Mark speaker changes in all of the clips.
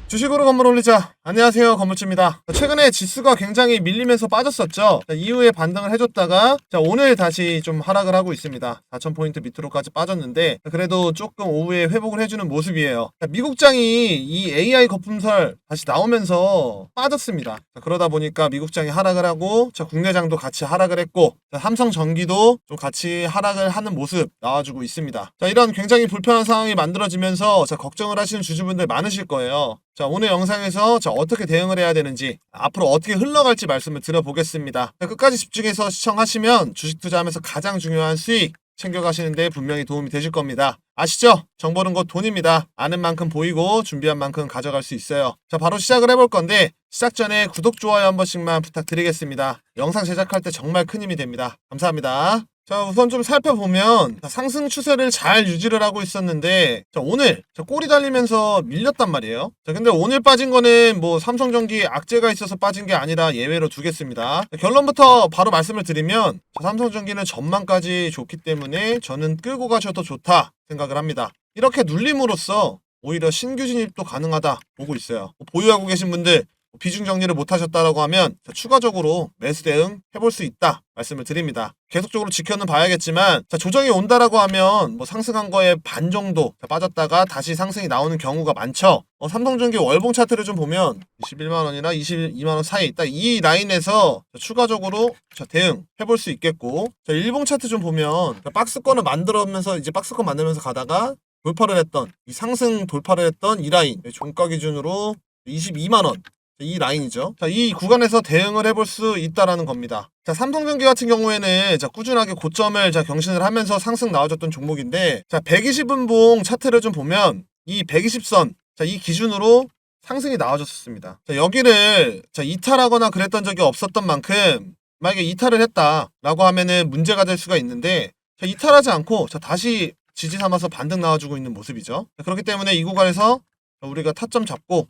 Speaker 1: 주식으로 건물 올리자. 안녕하세요, 건물주입니다. 최근에 지수가 굉장히 밀리면서 빠졌었죠. 이후에 반등을 해줬다가 오늘 다시 좀 하락을 하고 있습니다. 4,000포인트 밑으로까지 빠졌는데 그래도 조금 오후에 회복을 해주는 모습이에요. 미국장이 이 AI 거품설 다시 나오면서 빠졌습니다. 그러다 보니까 미국장이 하락을 하고 국내장도 같이 하락을 했고 삼성전기도 좀 같이 하락을 하는 모습 나와주고 있습니다. 이런 굉장히 불편한 상황이 만들어지면서 걱정을 하시는 주주분들 많으실 거예요. 오늘 영상에서 어떻게 대응을 해야 되는지, 앞으로 어떻게 흘러갈지 말씀을 드려보겠습니다. 끝까지 집중해서 시청하시면 주식 투자하면서 가장 중요한 수익 챙겨가시는 데 분명히 도움이 되실 겁니다. 아시죠? 정보는 곧 돈입니다. 아는 만큼 보이고 준비한 만큼 가져갈 수 있어요. 바로 시작을 해볼 건데 시작 전에 구독, 좋아요 한 번씩만 부탁드리겠습니다. 영상 제작할 때 정말 큰 힘이 됩니다. 감사합니다. 우선 좀 살펴보면 상승 추세를 잘 유지를 하고 있었는데 오늘 꼬리 달리면서 밀렸단 말이에요. 근데 오늘 빠진 거는 뭐 삼성전기 악재가 있어서 빠진 게 아니라 예외로 두겠습니다. 결론부터 바로 말씀을 드리면 삼성전기는 전망까지 좋기 때문에 저는 끌고 가셔도 좋다 생각을 합니다. 이렇게 눌림으로써 오히려 신규 진입도 가능하다 보고 있어요. 보유하고 계신 분들 비중 정리를 못 하셨다라고 하면 추가적으로 매수 대응 해볼 수 있다 말씀을 드립니다. 계속적으로 지켜는 봐야겠지만 조정이 온다라고 하면 뭐 상승한 거에 반 정도 빠졌다가 다시 상승이 나오는 경우가 많죠. 삼성전기 월봉 차트를 좀 보면 21만원이나 22만원 사이에 있다. 이 라인에서 추가적으로 대응 해볼 수 있겠고, 일봉 차트 좀 보면 박스권을 만들면서 이제 박스권 만들면서 가다가 돌파를 했던 이 상승 돌파를 했던 이 라인, 종가 기준으로 22만원 이 라인이죠. 이 구간에서 대응을 해볼 수 있다라는 겁니다. 삼성전기 같은 경우에는 꾸준하게 고점을 경신을 하면서 상승 나와줬던 종목인데 120분봉 차트를 좀 보면 이 120선 이 기준으로 상승이 나와줬습니다. 여기를 이탈하거나 그랬던 적이 없었던 만큼 만약에 이탈을 했다라고 하면은 문제가 될 수가 있는데 이탈하지 않고 다시 지지 삼아서 반등 나와주고 있는 모습이죠. 그렇기 때문에 이 구간에서 우리가 타점 잡고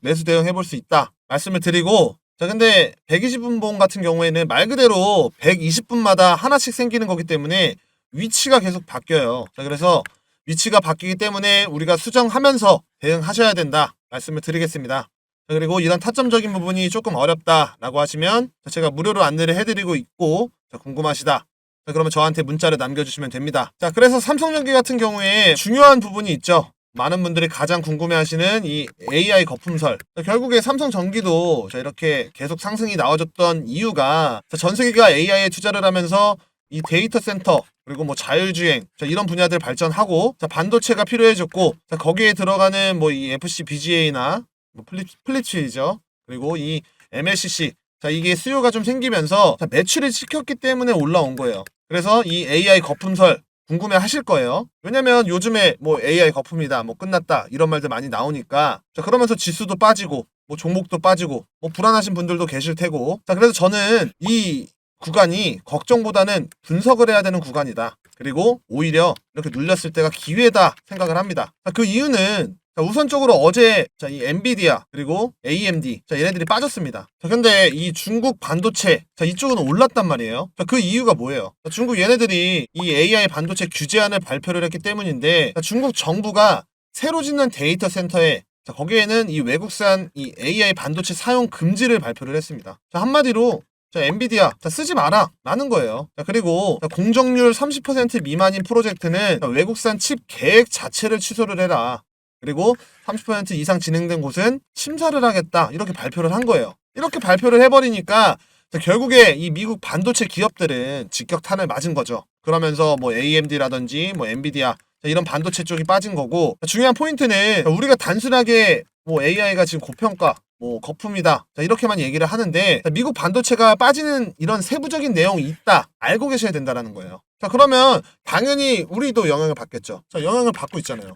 Speaker 1: 매수 대응 해볼 수 있다 말씀을 드리고, 근데 120분봉 같은 경우에는 말 그대로 120분마다 하나씩 생기는 거기 때문에 위치가 계속 바뀌어요. 그래서 위치가 바뀌기 때문에 우리가 수정하면서 대응하셔야 된다 말씀을 드리겠습니다. 그리고 이런 타점적인 부분이 조금 어렵다라고 하시면 제가 무료로 안내를 해드리고 있고 궁금하시다 그러면 저한테 문자를 남겨주시면 됩니다. 그래서 삼성전기 같은 경우에 중요한 부분이 있죠. 많은 분들이 가장 궁금해하시는 이 AI 거품설. 결국에 삼성전기도 이렇게 계속 상승이 나와줬던 이유가 전 세계가 AI에 투자를 하면서 이 데이터 센터 그리고 뭐 자율주행 이런 분야들 발전하고 반도체가 필요해졌고 거기에 들어가는 뭐 이 FC BGA나 뭐 플리츠죠. 그리고 이 MLCC 이게 수요가 좀 생기면서 매출이 찍혔기 때문에 올라온 거예요. 그래서 이 AI 거품설 궁금해 하실 거예요. 왜냐면 요즘에 뭐 AI 거품이다, 뭐 끝났다, 이런 말들 많이 나오니까. 그러면서 지수도 빠지고, 뭐 종목도 빠지고, 뭐 불안하신 분들도 계실 테고. 그래서 저는 이 구간이 걱정보다는 분석을 해야 되는 구간이다. 그리고 오히려 이렇게 눌렸을 때가 기회다 생각을 합니다. 그 이유는 우선적으로 어제 이 엔비디아 그리고 AMD 얘네들이 빠졌습니다. 근데 이 중국 반도체 이쪽은 올랐단 말이에요. 그 이유가 뭐예요? 중국 얘네들이 이 AI 반도체 규제안을 발표를 했기 때문인데 중국 정부가 새로 짓는 데이터 센터에 거기에는 이 외국산 이 AI 반도체 사용 금지를 발표를 했습니다. 한마디로 엔비디아 쓰지 마라 라는 거예요. 그리고 공정률 30% 미만인 프로젝트는 외국산 칩 계획 자체를 취소를 해라. 그리고 30% 이상 진행된 곳은 심사를 하겠다 이렇게 발표를 한 거예요. 이렇게 발표를 해버리니까 결국에 이 미국 반도체 기업들은 직격탄을 맞은 거죠. 그러면서 뭐 AMD라든지 뭐 엔비디아 이런 반도체 쪽이 빠진 거고, 중요한 포인트는 우리가 단순하게 뭐 AI가 지금 고평가 뭐 거품이다 이렇게만 얘기를 하는데 미국 반도체가 빠지는 이런 세부적인 내용이 있다 알고 계셔야 된다는 거예요. 그러면 당연히 우리도 영향을 받겠죠. 영향을 받고 있잖아요.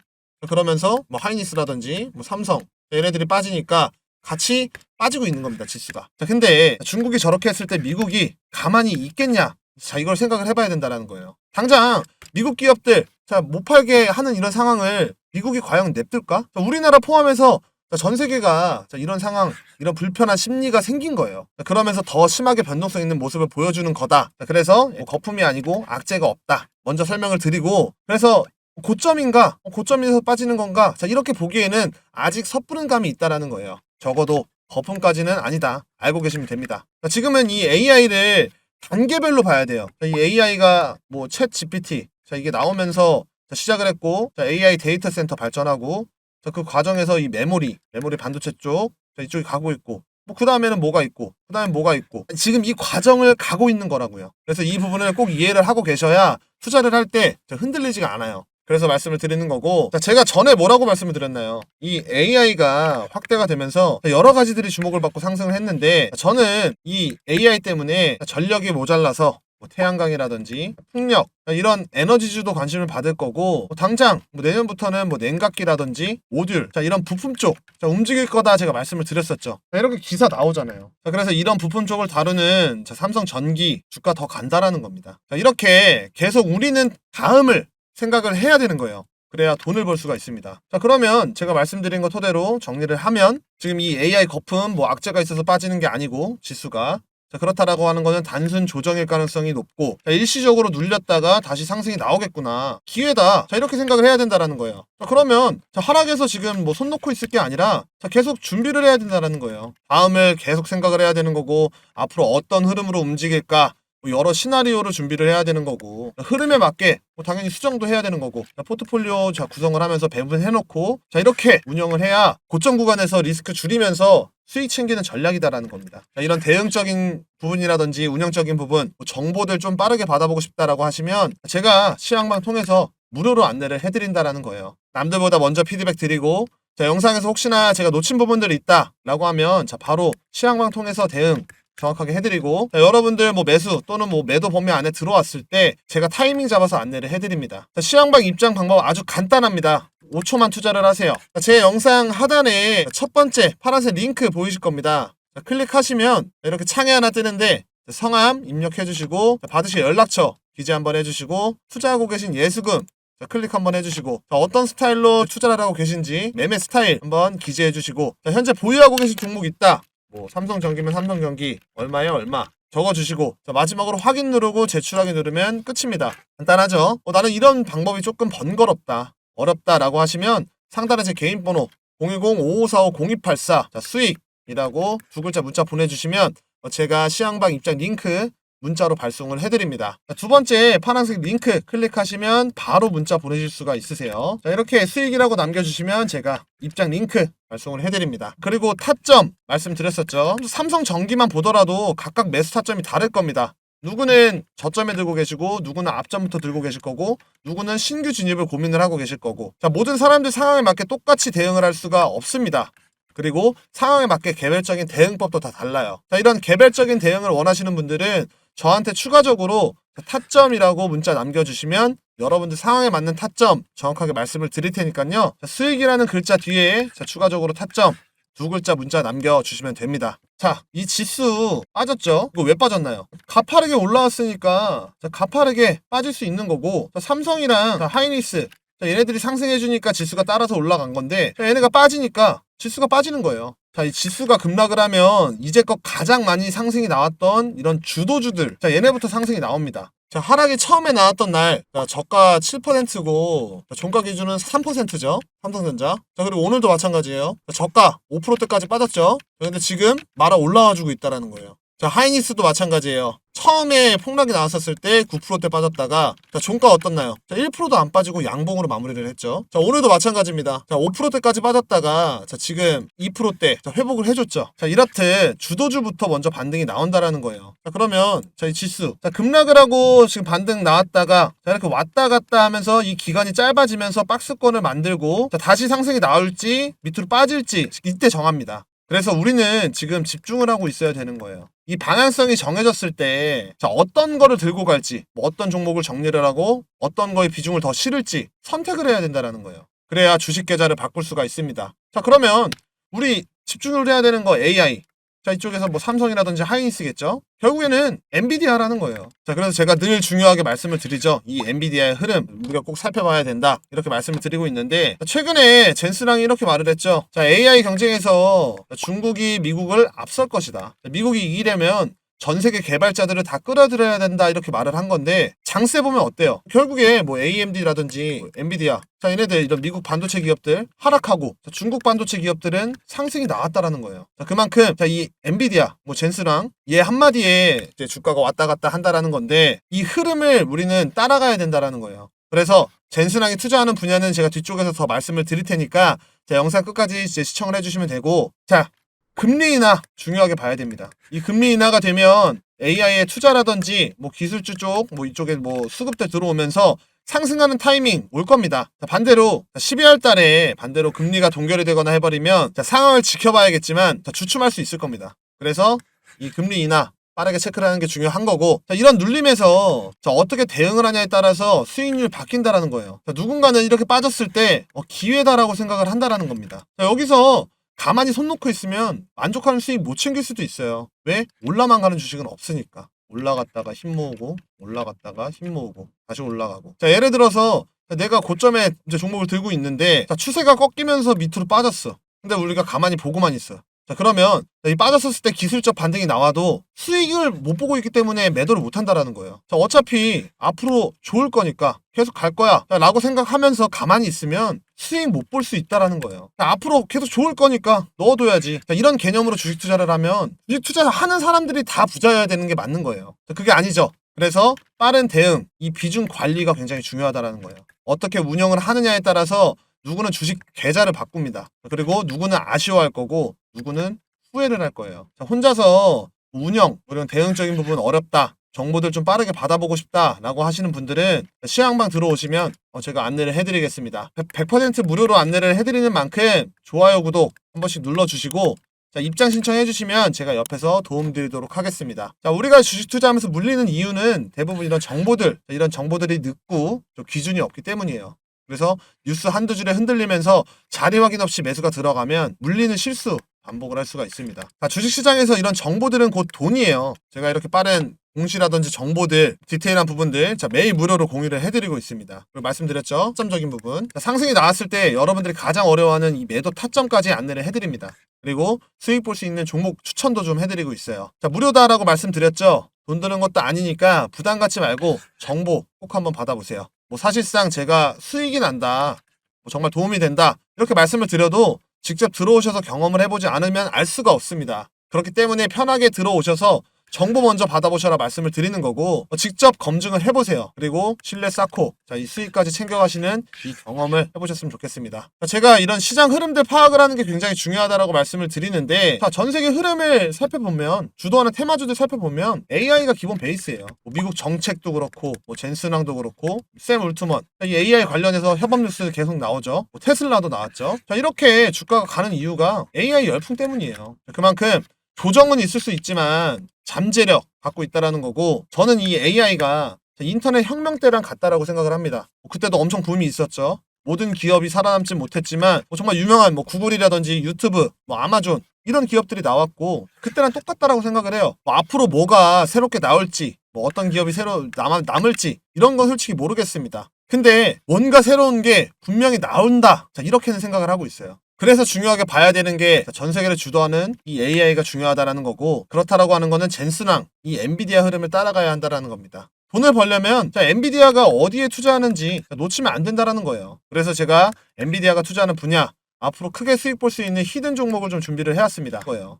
Speaker 1: 그러면서 뭐 하이니스라든지 뭐 삼성 얘네들이 빠지니까 같이 빠지고 있는 겁니다, 지수가. 근데 중국이 저렇게 했을 때 미국이 가만히 있겠냐? 이걸 생각을 해봐야 된다는 거예요. 당장 미국 기업들 못 팔게 하는 이런 상황을 미국이 과연 냅둘까? 우리나라 포함해서 전 세계가 이런 상황, 이런 불편한 심리가 생긴 거예요. 그러면서 더 심하게 변동성 있는 모습을 보여주는 거다. 그래서 거품이 아니고 악재가 없다. 먼저 설명을 드리고, 그래서 고점인가? 고점에서 빠지는 건가? 자, 이렇게 보기에는 아직 섣부른 감이 있다라는 거예요. 적어도 거품까지는 아니다. 알고 계시면 됩니다. 자, 지금은 이 AI를 단계별로 봐야 돼요. 자, 이 AI가 뭐 챗 GPT, 자, 이게 나오면서 자, 시작을 했고, 자, AI 데이터 센터 발전하고, 자, 그 과정에서 이 메모리 반도체 쪽, 자, 이쪽이 가고 있고, 뭐, 그 다음에는 뭐가 있고, 그 다음에 뭐가 있고, 지금 이 과정을 가고 있는 거라고요. 그래서 이 부분을 꼭 이해를 하고 계셔야 투자를 할 때 흔들리지가 않아요. 그래서 말씀을 드리는 거고, 자, 제가 전에 뭐라고 말씀을 드렸나요? 이 AI가 확대가 되면서 여러 가지들이 주목을 받고 상승을 했는데, 저는 이 AI 때문에 전력이 모자라서 뭐 태양광이라든지 풍력 이런 에너지주도 관심을 받을 거고, 당장 뭐 내년부터는 뭐 냉각기라든지 모듈, 자, 이런 부품 쪽 움직일 거다 제가 말씀을 드렸었죠. 자, 이렇게 기사 나오잖아요. 자, 그래서 이런 부품 쪽을 다루는 삼성전기 주가 더 간다라는 겁니다. 자, 이렇게 계속 우리는 다음을 생각을 해야 되는 거예요. 그래야 돈을 벌 수가 있습니다. 자, 그러면 제가 말씀드린 것 토대로 정리를 하면, 지금 이 AI 거품 뭐 악재가 있어서 빠지는 게 아니고 지수가, 자, 그렇다라고 하는 거는 단순 조정일 가능성이 높고, 자, 일시적으로 눌렸다가 다시 상승이 나오겠구나, 기회다, 자, 이렇게 생각을 해야 된다라는 거예요. 자, 그러면 자, 하락에서 지금 뭐 손 놓고 있을 게 아니라 자, 계속 준비를 해야 된다라는 거예요. 다음을 계속 생각을 해야 되는 거고, 앞으로 어떤 흐름으로 움직일까, 뭐 여러 시나리오를 준비를 해야 되는 거고, 흐름에 맞게 뭐 당연히 수정도 해야 되는 거고, 자, 포트폴리오 자, 구성을 하면서 배분해놓고, 자, 이렇게 운영을 해야 고점 구간에서 리스크 줄이면서 수익 챙기는 전략이다라는 겁니다. 자, 이런 대응적인 부분이라든지 운영적인 부분, 뭐 정보들 좀 빠르게 받아보고 싶다라고 하시면 제가 시황방 통해서 무료로 안내를 해드린다라는 거예요. 남들보다 먼저 피드백 드리고, 자, 영상에서 혹시나 제가 놓친 부분들이 있다라고 하면 자, 바로 시황방 통해서 대응 정확하게 해드리고, 자, 여러분들 뭐 매수 또는 뭐 매도 범위 안에 들어왔을 때 제가 타이밍 잡아서 안내를 해드립니다. 자, 시황방 입장 방법 아주 간단합니다. 5초만 투자를 하세요. 자, 제 영상 하단에 첫 번째 파란색 링크 보이실 겁니다. 자, 클릭하시면 이렇게 창이 하나 뜨는데 성함 입력해주시고, 받으실 연락처 기재 한번 해주시고, 투자하고 계신 예수금 자, 클릭 한번 해주시고, 자, 어떤 스타일로 투자를 하고 계신지 매매 스타일 한번 기재해주시고, 자, 현재 보유하고 계신 종목 있다, 뭐 삼성전기면 삼성전기 얼마예요 얼마 적어주시고, 자, 마지막으로 확인 누르고 제출하기 누르면 끝입니다. 간단하죠? 나는 이런 방법이 조금 번거롭다, 어렵다라고 하시면 상단에 제 개인 번호 010-5545-0284 자, 수익이라고 두 글자 문자 보내주시면 제가 시황방 입장 링크 문자로 발송을 해드립니다. 자, 두 번째 파란색 링크 클릭하시면 바로 문자 보내실 수가 있으세요. 자, 이렇게 수익이라고 남겨주시면 제가 입장 링크 발송을 해드립니다. 그리고 타점 말씀드렸었죠. 삼성전기만 보더라도 각각 매수 타점이 다를 겁니다. 누구는 저점에 들고 계시고, 누구는 앞점부터 들고 계실 거고, 누구는 신규 진입을 고민을 하고 계실 거고, 자, 모든 사람들 상황에 맞게 똑같이 대응을 할 수가 없습니다. 그리고 상황에 맞게 개별적인 대응법도 다 달라요. 자, 이런 개별적인 대응을 원하시는 분들은 저한테 추가적으로 타점이라고 문자 남겨주시면 여러분들 상황에 맞는 타점 정확하게 말씀을 드릴 테니까요. 자, 수익이라는 글자 뒤에 자, 추가적으로 타점 두 글자 문자 남겨주시면 됩니다. 자, 이 지수 빠졌죠? 이거 왜 빠졌나요? 가파르게 올라왔으니까 자, 가파르게 빠질 수 있는 거고, 자, 삼성이랑 자, 하이닉스 자, 얘네들이 상승해주니까 지수가 따라서 올라간 건데, 자, 얘네가 빠지니까 지수가 빠지는 거예요. 자, 이 지수가 급락을 하면 이제껏 가장 많이 상승이 나왔던 이런 주도주들, 자, 얘네부터 상승이 나옵니다. 자, 하락이 처음에 나왔던 날, 자, 저가 7%고, 종가 기준은 3%죠. 삼성전자. 자, 그리고 오늘도 마찬가지예요. 자, 저가 5%대까지 빠졌죠. 근데 지금 말아 올라와주고 있다라는 거예요. 자, 하이닉스도 마찬가지예요. 처음에 폭락이 나왔었을 때 9%대 빠졌다가, 자, 종가 어떻나요? 자, 1%도 안 빠지고 양봉으로 마무리를 했죠. 자, 오늘도 마찬가지입니다. 자, 5%대까지 빠졌다가, 자, 지금 2%대 자, 회복을 해줬죠. 자, 이렇듯 주도주부터 먼저 반등이 나온다라는 거예요. 자, 그러면 자, 이 지수 자, 급락을 하고 지금 반등 나왔다가 자, 이렇게 왔다 갔다 하면서 이 기간이 짧아지면서 박스권을 만들고, 자, 다시 상승이 나올지 밑으로 빠질지 이때 정합니다. 그래서 우리는 지금 집중을 하고 있어야 되는 거예요. 이 방향성이 정해졌을 때 자, 어떤 거를 들고 갈지, 뭐 어떤 종목을 정리를 하고 어떤 거에 비중을 더 실을지 선택을 해야 된다는 거예요. 그래야 주식 계좌를 바꿀 수가 있습니다. 자, 그러면 우리 집중을 해야 되는 거 AI. 자, 이쪽에서 뭐 삼성이라든지 하이닉스겠죠. 결국에는 엔비디아라는 거예요. 자, 그래서 제가 늘 중요하게 말씀을 드리죠. 이 엔비디아의 흐름 우리가 꼭 살펴봐야 된다, 이렇게 말씀을 드리고 있는데, 최근에 젠스랑이 이렇게 말을 했죠. 자, AI 경쟁에서 중국이 미국을 앞설 것이다. 미국이 이기려면 전 세계 개발자들을 다 끌어들여야 된다 이렇게 말을 한 건데 장세 보면 어때요? 결국에 뭐 AMD라든지 뭐 엔비디아 자 얘네들 이런 미국 반도체 기업들 하락하고 자, 중국 반도체 기업들은 상승이 나왔다라는 거예요. 자, 그만큼 자, 이 엔비디아 뭐 젠스랑 얘 한마디에 이제 주가가 왔다 갔다 한다라는 건데 이 흐름을 우리는 따라가야 된다라는 거예요. 그래서 젠스랑이 투자하는 분야는 제가 뒤쪽에서 더 말씀을 드릴 테니까 자, 영상 끝까지 이제 시청을 해주시면 되고 자 금리 인하 중요하게 봐야 됩니다. 이 금리 인하가 되면 AI에 투자라든지 뭐 기술주 쪽 뭐 이쪽에 뭐 수급들 들어오면서 상승하는 타이밍 올 겁니다. 자, 반대로 12월 달에 반대로 금리가 동결이 되거나 해버리면 자, 상황을 지켜봐야겠지만 자, 주춤할 수 있을 겁니다. 그래서 이 금리 인하 빠르게 체크를 하는 게 중요한 거고 자, 이런 눌림에서 자, 어떻게 대응을 하냐에 따라서 수익률이 바뀐다라는 거예요. 자, 누군가는 이렇게 빠졌을 때 기회다라고 생각을 한다라는 겁니다. 자, 여기서 가만히 손 놓고 있으면 만족하는 수익 못 챙길 수도 있어요. 왜? 올라만 가는 주식은 없으니까. 올라갔다가 힘 모으고 올라갔다가 힘 모으고 다시 올라가고 자 예를 들어서 내가 고점에 이제 종목을 들고 있는데 자, 추세가 꺾이면서 밑으로 빠졌어. 근데 우리가 가만히 보고만 있어. 자 그러면 이 빠졌었을 때 기술적 반등이 나와도 수익을 못 보고 있기 때문에 매도를 못 한다라는 거예요. 자 어차피 앞으로 좋을 거니까 계속 갈 거야 라고 생각하면서 가만히 있으면 수익 못 볼 수 있다라는 거예요. 자, 앞으로 계속 좋을 거니까 넣어둬야지. 자, 이런 개념으로 주식 투자를 하면 주식 투자하는 사람들이 다 부자여야 되는 게 맞는 거예요. 자, 그게 아니죠. 그래서 빠른 대응, 이 비중 관리가 굉장히 중요하다라는 거예요. 어떻게 운영을 하느냐에 따라서 누구는 주식 계좌를 바꿉니다. 그리고 누구는 아쉬워할 거고 누구는 후회를 할 거예요. 자, 혼자서 운영, 이런 대응적인 부분 어렵다. 정보들 좀 빠르게 받아보고 싶다라고 하시는 분들은 시황방 들어오시면 제가 안내를 해드리겠습니다. 100% 무료로 안내를 해드리는 만큼 좋아요, 구독 한 번씩 눌러주시고 자, 입장 신청해주시면 제가 옆에서 도움드리도록 하겠습니다. 자, 우리가 주식 투자하면서 물리는 이유는 대부분 이런 정보들이 늦고 좀 기준이 없기 때문이에요. 그래서 뉴스 한두 줄에 흔들리면서 자리 확인 없이 매수가 들어가면 물리는 실수 반복을 할 수가 있습니다. 자, 주식시장에서 이런 정보들은 곧 돈이에요. 제가 이렇게 빠른 공시라든지 정보들, 디테일한 부분들 자, 매일 무료로 공유를 해드리고 있습니다. 그리고 말씀드렸죠. 타점적인 부분. 자, 상승이 나왔을 때 여러분들이 가장 어려워하는 이 매도 타점까지 안내를 해드립니다. 그리고 수익 볼 수 있는 종목 추천도 좀 해드리고 있어요. 자, 무료다라고 말씀드렸죠. 돈 드는 것도 아니니까 부담 갖지 말고 정보 꼭 한번 받아보세요. 뭐 사실상 제가 수익이 난다, 뭐 정말 도움이 된다 이렇게 말씀을 드려도 직접 들어오셔서 경험을 해보지 않으면 알 수가 없습니다. 그렇기 때문에 편하게 들어오셔서 정보 먼저 받아보셔라 말씀을 드리는 거고 직접 검증을 해보세요. 그리고 신뢰 쌓고 자, 이 수익까지 챙겨가시는 이 경험을 해보셨으면 좋겠습니다. 자, 제가 이런 시장 흐름들 파악을 하는 게 굉장히 중요하다라고 말씀을 드리는데 자, 전 세계 흐름을 살펴보면 주도하는 테마주들 살펴보면 AI가 기본 베이스예요. 뭐 미국 정책도 그렇고 뭐 젠슨왕도 그렇고 샘 울트먼 이 AI 관련해서 협업 뉴스 계속 나오죠. 뭐 테슬라도 나왔죠. 자, 이렇게 주가가 가는 이유가 AI 열풍 때문이에요. 그만큼 조정은 있을 수 있지만 잠재력 갖고 있다라는 거고 저는 이 AI가 인터넷 혁명 때랑 같다라고 생각을 합니다. 그때도 엄청 붐이 있었죠. 모든 기업이 살아남진 못했지만 정말 유명한 뭐 구글이라든지 유튜브, 뭐 아마존 이런 기업들이 나왔고 그때랑 똑같다라고 생각을 해요. 뭐 앞으로 뭐가 새롭게 나올지 뭐 어떤 기업이 새로 남을지 이런 건 솔직히 모르겠습니다. 근데 뭔가 새로운 게 분명히 나온다. 자, 이렇게는 생각을 하고 있어요. 그래서 중요하게 봐야 되는 게 전 세계를 주도하는 이 AI가 중요하다라는 거고 그렇다라고 하는 거는 젠슨왕, 이 엔비디아 흐름을 따라가야 한다라는 겁니다. 돈을 벌려면 자, 엔비디아가 어디에 투자하는지 놓치면 안 된다라는 거예요. 그래서 제가 엔비디아가 투자하는 분야 앞으로 크게 수익 볼 수 있는 히든 종목을 좀 준비를 해왔습니다.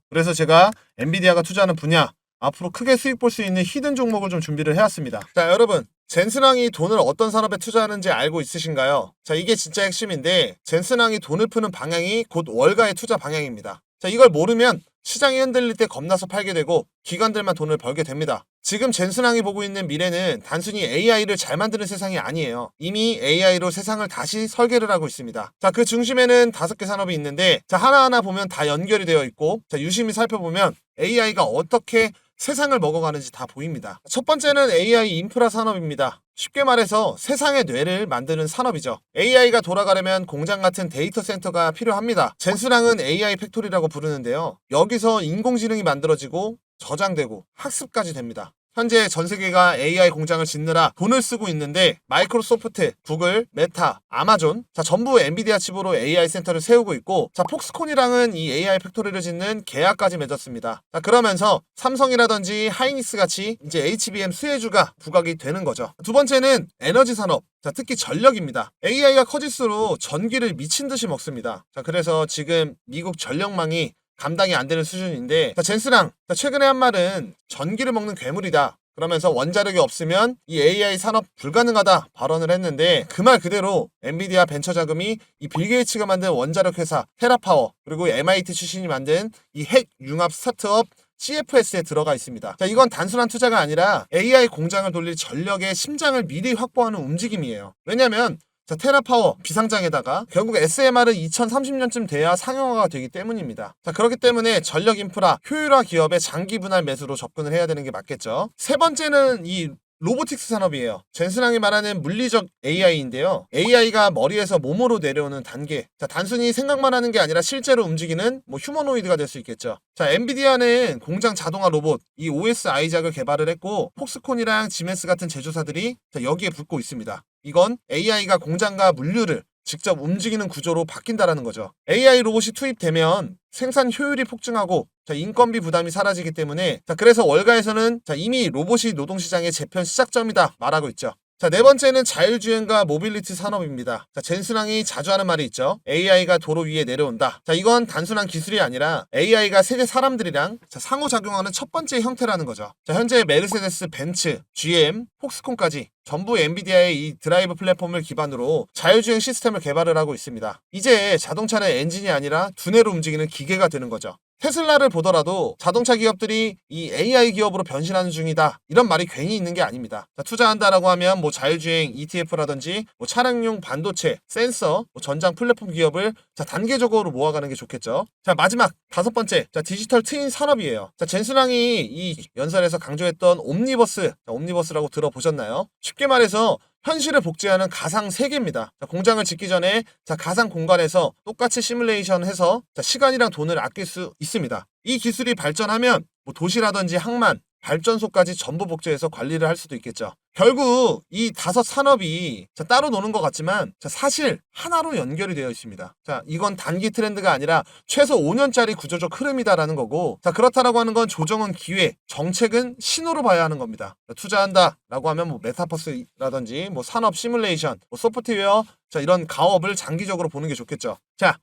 Speaker 1: 그래서 제가 엔비디아가 투자하는 분야 앞으로 크게 수익 볼 수 있는 히든 종목을 좀 준비를 해왔습니다. 자, 여러분 젠슨왕이 돈을 어떤 산업에 투자하는지 알고 있으신가요? 자, 이게 진짜 핵심인데 젠슨왕이 돈을 푸는 방향이 곧 월가의 투자 방향입니다. 자, 이걸 모르면 시장이 흔들릴 때 겁나서 팔게 되고 기관들만 돈을 벌게 됩니다. 지금 젠슨왕이 보고 있는 미래는 단순히 AI를 잘 만드는 세상이 아니에요. 이미 AI로 세상을 다시 설계를 하고 있습니다. 자, 그 중심에는 5개 산업이 있는데 자, 하나하나 보면 다 연결이 되어 있고 자, 유심히 살펴보면 AI가 어떻게 세상을 먹어가는지 다 보입니다. 첫 번째는 AI 인프라 산업입니다. 쉽게 말해서 세상의 뇌를 만드는 산업이죠. AI가 돌아가려면 공장 같은 데이터 센터가 필요합니다. 젠슨왕은 AI 팩토리라고 부르는데요. 여기서 인공지능이 만들어지고 저장되고 학습까지 됩니다. 현재 전 세계가 AI 공장을 짓느라 돈을 쓰고 있는데 마이크로소프트, 구글, 메타, 아마존 전부 엔비디아 칩으로 AI 센터를 세우고 있고 폭스콘이랑은 이 AI 팩토리를 짓는 계약까지 맺었습니다. 그러면서 삼성이라든지 하이닉스 같이 이제 HBM 수혜주가 부각이 되는 거죠. 두 번째는 에너지 산업. 특히 전력입니다. AI가 커질수록 전기를 미친 듯이 먹습니다. 그래서 지금 미국 전력망이 감당이 안 되는 수준인데 젠스랑 최근에 한 말은 전기를 먹는 괴물이다. 그러면서 원자력이 없으면 이 AI 산업 불가능하다 발언을 했는데 그 말 그대로 엔비디아 벤처 자금이 이 빌 게이츠가 만든 원자력 회사 테라파워 그리고 MIT 출신이 만든 이 핵 융합 스타트업 CFS에 들어가 있습니다. 이건 단순한 투자가 아니라 AI 공장을 돌릴 전력의 심장을 미리 확보하는 움직임이에요. 왜냐면 테라파워 비상장에다가 결국 SMR은 2030년쯤 돼야 상용화가 되기 때문입니다. 그렇기 때문에 전력 인프라 효율화 기업의 장기 분할 매수로 접근을 해야 되는 게 맞겠죠. 세 번째는 이 로보틱스 산업이에요. 젠슨왕이 말하는 물리적 AI인데요. AI가 머리에서 몸으로 내려오는 단계. 단순히 생각만 하는 게 아니라 실제로 움직이는 휴머노이드가 될 수 있겠죠. 엔비디아는 공장 자동화 로봇 이 OS 아이작을 개발을 했고 폭스콘이랑 지멘스 같은 제조사들이 여기에 붙고 있습니다. 이건 AI가 공장과 물류를 직접 움직이는 구조로 바뀐다라는 거죠. AI 로봇이 투입되면 생산 효율이 폭증하고 인건비 부담이 사라지기 때문에 그래서 월가에서는 이미 로봇이 노동시장의 재편 시작점이다 말하고 있죠. 네 번째는 자율주행과 모빌리티 산업입니다. 젠슨왕이 자주 하는 말이 있죠. AI가 도로 위에 내려온다. 이건 단순한 기술이 아니라 AI가 세계 사람들이랑 상호작용하는 첫 번째 형태라는 거죠. 현재 메르세데스, 벤츠, GM, 폭스콘까지 전부 엔비디아의 이 드라이브 플랫폼을 기반으로 자율주행 시스템을 개발을 하고 있습니다. 이제 자동차는 엔진이 아니라 두뇌로 움직이는 기계가 되는 거죠. 테슬라를 보더라도 자동차 기업들이 이 AI 기업으로 변신하는 중이다. 이런 말이 괜히 있는 게 아닙니다. 투자한다라고 하면 자율주행 ETF라든지 차량용 반도체, 센서, 전장 플랫폼 기업을 단계적으로 모아가는 게 좋겠죠. 마지막 다섯 번째, 디지털 트윈 산업이에요. 젠슨왕이 이 연설에서 강조했던 옴니버스라고 들어보셨나요? 쉽게 말해서 현실을 복제하는 가상 세계입니다. 공장을 짓기 전에 가상 공간에서 똑같이 시뮬레이션 해서 시간이랑 돈을 아낄 수 있습니다. 이 기술이 발전하면 도시라든지 항만, 발전소까지 전부 복제해서 관리를 할 수도 있겠죠. 결국 이 다섯 산업이 따로 노는 것 같지만 사실 하나로 연결이 되어 있습니다. 이건 단기 트렌드가 아니라 최소 5년짜리 구조적 흐름이다라는 거고 그렇다라고 하는 건 조정은 기회, 정책은 신호로 봐야 하는 겁니다. 투자한다라고 하면 메타버스라든지 산업 시뮬레이션, 소프트웨어 이런 가업을 장기적으로 보는 게 좋겠죠.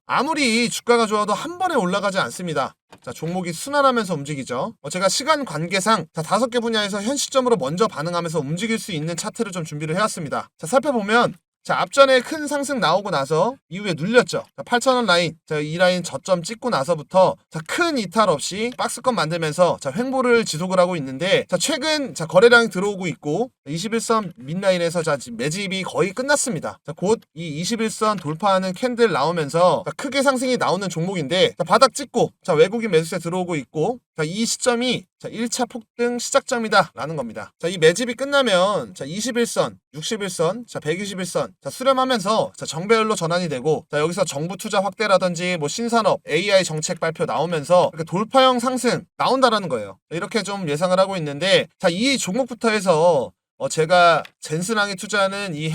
Speaker 1: 아무리 주가가 좋아도 한 번에 올라가지 않습니다. 종목이 순환하면서 움직이죠. 제가 시간 관계상 5개 분야에서 현 시점으로 먼저 반응하면서 움직일 수 있는 차트를 좀 준비를 해왔습니다. 살펴보면 앞전에 큰 상승 나오고 나서 이후에 눌렸죠. 8,000원 라인, 이 라인 저점 찍고 나서부터 큰 이탈 없이 박스권 만들면서 횡보를 지속을 하고 있는데 최근 거래량이 들어오고 있고 21선 밑라인에서 지금 매집이 거의 끝났습니다. 곧 이 21선 돌파하는 캔들 나오면서 크게 상승이 나오는 종목인데 바닥 찍고 외국인 매수세 들어오고 있고 이 시점이 1차 폭등 시작점이다 라는 겁니다. 이 매집이 끝나면 21선, 61선, 121선 수렴하면서 정배열로 전환이 되고 여기서 정부 투자 확대라든지 신산업, AI 정책 발표 나오면서 이렇게 돌파형 상승 나온다라는 거예요. 이렇게 좀 예상을 하고 있는데 이 종목부터 해서 제가 젠슨왕이 투자하는 이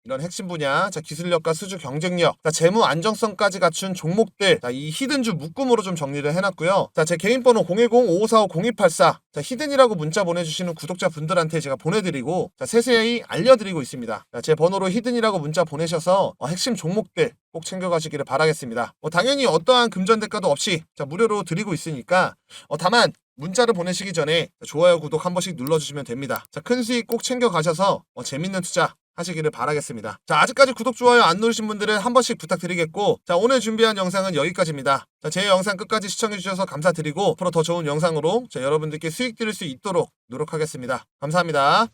Speaker 1: 이런 핵심 분야, 기술력과 수주 경쟁력, 재무 안정성까지 갖춘 종목들, 이 히든주 묶음으로 좀 정리를 해놨고요. 제 개인 번호 010-5545-0284, 히든이라고 문자 보내주시는 구독자 분들한테 제가 보내드리고, 세세히 알려드리고 있습니다. 제 번호로 히든이라고 문자 보내셔서 핵심 종목들 꼭 챙겨가시기를 바라겠습니다. 당연히 어떠한 금전 대가도 없이 무료로 드리고 있으니까, 다만 문자를 보내시기 전에 좋아요, 구독 한 번씩 눌러주시면 됩니다. 큰 수익 꼭 챙겨가셔서 재밌는 투자 하시기를 바라겠습니다. 아직까지 구독, 좋아요 안 누르신 분들은 한 번씩 부탁드리겠고, 오늘 준비한 영상은 여기까지입니다. 제 영상 끝까지 시청해주셔서 감사드리고, 앞으로 더 좋은 영상으로 여러분들께 수익 드릴 수 있도록 노력하겠습니다. 감사합니다.